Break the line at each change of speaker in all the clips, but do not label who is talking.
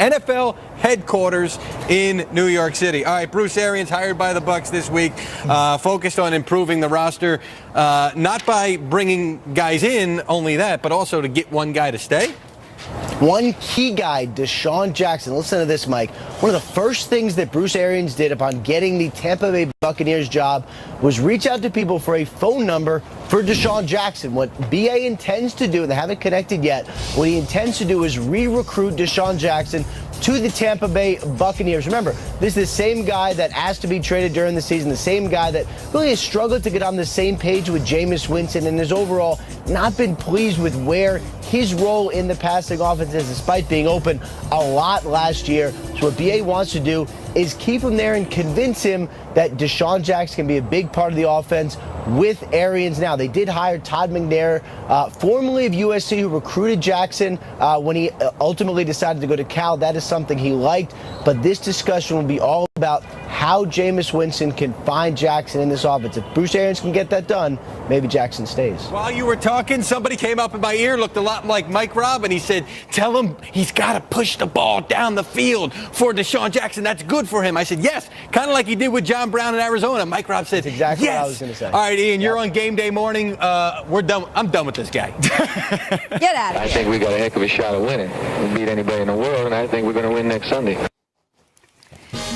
NFL headquarters in New York City. All right, Bruce Arians hired by the Bucs this week, focused on improving the roster, not by bringing guys in, only that, but also to get one guy to stay.
One key guy, DeSean Jackson. Listen to this, Mike. One of the first things that Bruce Arians did upon getting the Tampa Bay Buccaneers job was reach out to people for a phone number for DeSean Jackson. What BA intends to do, and they haven't connected yet, what he intends to do is re-recruit DeSean Jackson to the Tampa Bay Buccaneers. Remember, this is the same guy that asked to be traded during the season, the same guy that really has struggled to get on the same page with Jameis Winston and has overall not been pleased with where his role in the passing offense is, despite being open a lot last year. So what BA wants to do is keep him there and convince him that DeSean Jackson can be a big part of the offense with Arians. Now, they did hire Todd McNair, formerly of USC, who recruited Jackson when he ultimately decided to go to Cal. That is something he liked. But this discussion will be all about how Jameis Winston can find Jackson in this offense. If Bruce Arians can get that done, maybe Jackson stays.
While you were talking, somebody came up in my ear, looked a lot like Mike Robb, and he said, tell him he's got to push the ball down the field for DeSean Jackson. That's good for him. I said, yes, kind of like he did with John Brown in Arizona. Mike Robb said,
that's exactly
yes.
what I was going to say.
All right, Ian, you're on game day morning. We're done. I'm done with this guy.
Get out of here.
I think we got a heck of a shot of winning. We'll beat anybody in the world, and I think we're going to win next Sunday.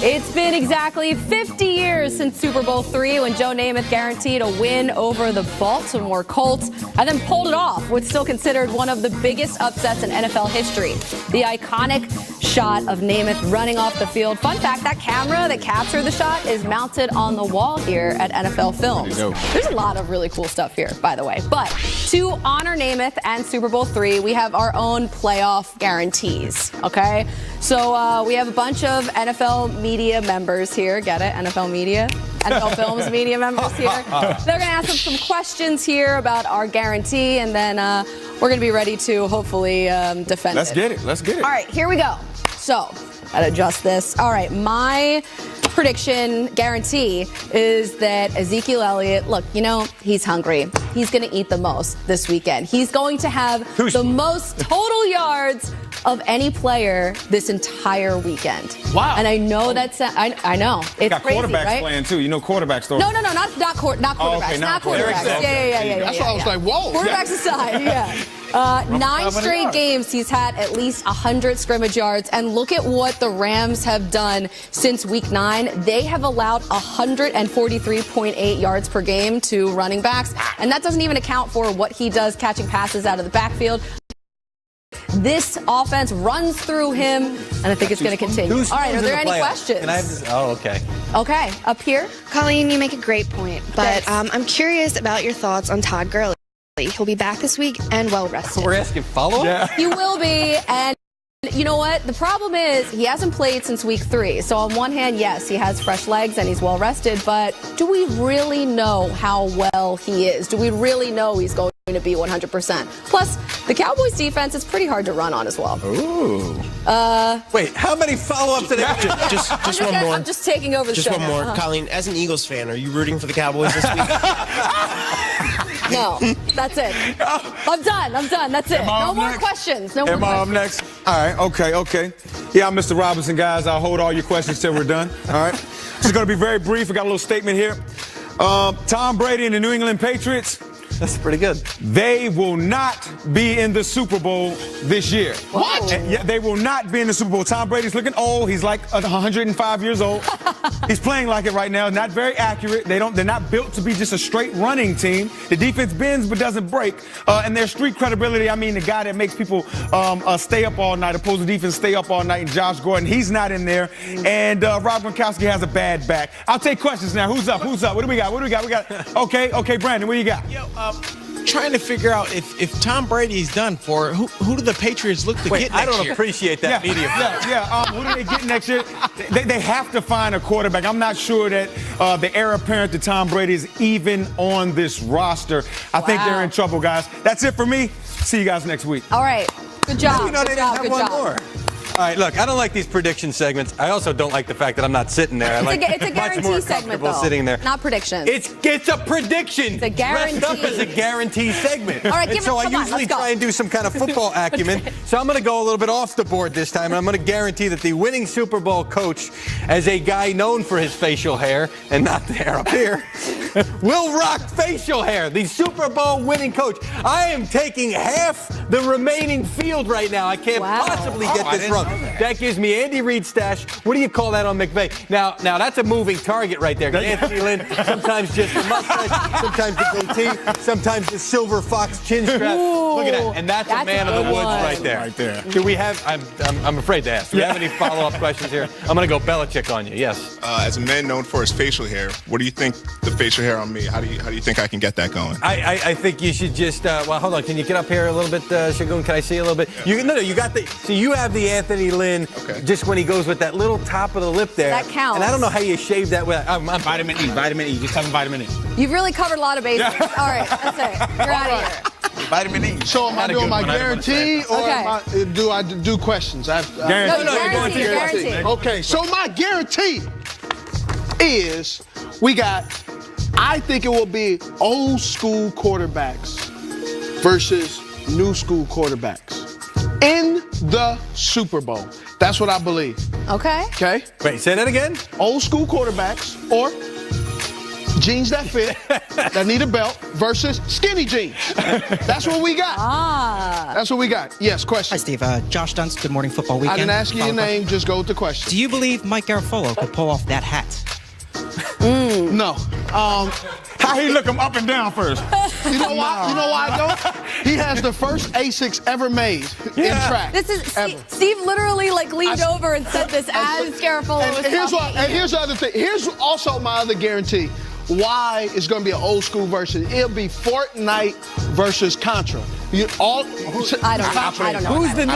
It's been exactly 50 years since Super Bowl III when Joe Namath guaranteed a win over the Baltimore Colts and then pulled it off, what's still considered one of the biggest upsets in NFL history. The iconic shot of Namath running off the field. Fun fact, that camera that captured the shot is mounted on the wall here at NFL Films. There's a lot of really cool stuff here, by the way. But to honor Namath and Super Bowl III, we have our own playoff guarantees, okay? So we have a bunch of NFL media members here. Get it? NFL media? NFL Films media members here. They're going to ask us some questions here about our guarantee, and then we're going to be ready to hopefully defend
Let's get it.
All right, here we go. So, gotta adjust this. All right, my prediction guarantee is that Ezekiel Elliott, look, you know, he's hungry. He's going to eat the most this weekend. He's going to have the most total yards of any player this entire weekend.
Wow.
And I know that's, I know. It's
got
crazy,
quarterbacks
right?
playing too. You know quarterbacks though.
No, not quarterbacks.
Oh, okay,
not
quarterbacks.
quarterbacks. Yeah.
That's why I was like, whoa.
Quarterbacks aside, yeah. 9 straight games he's had at least 100 scrimmage yards, and look at what the Rams have done since week 9. They have allowed 143.8 yards per game to running backs, and that doesn't even account for what he does catching passes out of the backfield. This offense runs through him, and I think it's going to continue. All right, are there any questions?
Can I have this? Oh, okay.
Okay, up here.
Colleen, you make a great point, but I'm curious about your thoughts on Todd Gurley. He'll be back this week and well rested.
We're asking follow-up?
Yeah.
He will be, and you know what? The problem is he hasn't played since week 3. So on one hand, yes, he has fresh legs and he's well rested, but do we really know how well he is? Do we really know he's going to be 100%? Plus, the Cowboys defense is pretty hard to run on as well.
Ooh.
Wait, how many follow-ups did I
Just one more.
I'm just taking over the show.
Just one more. Colleen, as an Eagles fan, are you rooting for the Cowboys this week?
No, that's it. I'm done. That's it. No more questions. No more
Am I up
questions.
next? All right, okay. Yeah, I'm Mr. Robinson, guys. I'll hold all your questions till we're done. All right. Just going to be very brief. We got a little statement here. Tom Brady and the New England Patriots.
That's pretty good.
They will not be in the Super Bowl this year.
What?
Yeah, they will not be in the Super Bowl. Tom Brady's looking old. He's like 105 years old. He's playing like it right now. Not very accurate. They're not built to be just a straight running team. The defense bends but doesn't break. And their street credibility, I mean, the guy that makes people stay up all night, opposing defense stay up all night, and Josh Gordon, he's not in there. And Rob Gronkowski has a bad back. I'll take questions now. Who's up? What do we got? We got okay, Brandon, what do you got?
Trying to figure out if Tom Brady is done for, who do the Patriots look to get next year?
I don't appreciate that media.
Who do they get next year? They have to find a quarterback. I'm not sure that the heir apparent to Tom Brady is even on this roster. I think they're in trouble, guys. That's it for me. See you guys next week.
All right. Good job.
You know, they didn't have one more. All right, look, I don't like these prediction segments. I also don't like the fact that I'm not sitting there.
It's a guarantee segment, though.
Sitting there.
Not predictions.
It's a prediction.
It's a guarantee.
Dressed up as a guarantee segment.
All right,
I usually try and do some kind of football acumen. So I'm going to go a little bit off the board this time, and I'm going to guarantee that the winning Super Bowl coach, as a guy known for his facial hair, and not the hair up here, will rock facial hair. The Super Bowl winning coach. I am taking half the remaining field right now. I can't possibly get this wrong. That gives me Andy Reid stash. What do you call that on McVay? Now that's a moving target right there. Anthony Lynn, sometimes just the mustache, sometimes the goatee, sometimes the silver fox chin strap.
Ooh,
look at that. And that's a man of the woods right there.
Right there.
Do we have, I'm afraid to ask, do we have any follow-up questions here? I'm going to go Belichick on you. Yes.
As a man known for his facial hair, what do you think the facial hair on me? How do you think I can get that going?
I think you should just, well, hold on. Can you get up here a little bit, Shagun? Can I see a little bit? Yeah. You got the, so you have the Anthony Lynn, just when he goes with that little top of the lip there.
That counts.
And I don't know how you shave that with.
Vitamin E. Just have vitamin E.
You've really covered a lot of bases. All right, that's it. You're out of here.
Vitamin E.
So am I doing my guarantee or do I do questions?
Guarantee.
Okay, so my guarantee is I think it will be old school quarterbacks versus new school quarterbacks in the Super Bowl. That's what I believe.
Okay.
Okay?
Wait, say that again?
Old school quarterbacks or jeans that fit, that need a belt, versus skinny jeans. That's what we got. That's what we got. Yes, question.
Hi, Steve. Josh Dunst, Good Morning Football Weekend.
I didn't ask you your name, just go with the question.
Do you believe Mike Garafolo could pull off that hat?
No.
How he look him up and down first?
You know why? You know why I don't? He has the first Asics ever made in track.
This is Steve literally leaned over and said this as Garafolo was talking.
And here's the other thing. Here's also my other guarantee. Why it's going to be an old school version? It'll be Fortnite versus Contra.
I don't know.
Who's the new?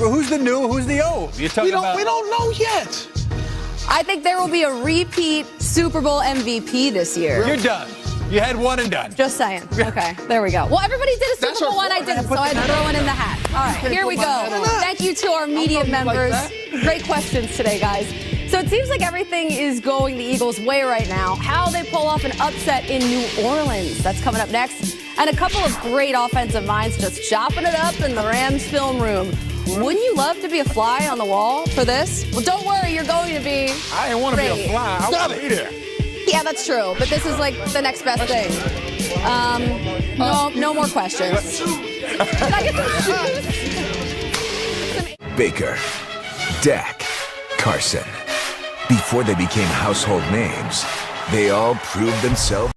Who's the new? Who's the old? You're talking about?
We don't know yet.
I think there will be a repeat Super Bowl MVP this year.
You're done. You had one and done.
Just saying. Okay, there we go. Well, everybody did a Super Bowl one. I didn't, so I had to throw it in the hat. All right, here we go. Thank you to our media members. Great questions today, guys. So it seems like everything is going the Eagles' way right now. How they pull off an upset in New Orleans. That's coming up next. And a couple of great offensive minds just chopping it up in the Rams film room. Wouldn't you love to be a fly on the wall for this? Well, don't worry, you're going to be.
I didn't want to be a fly. I want to be there.
Yeah, that's true. But this is like the next best thing. No more questions. Can I get some shoes?
Baker, Dak, Carson. Before they became household names, they all proved themselves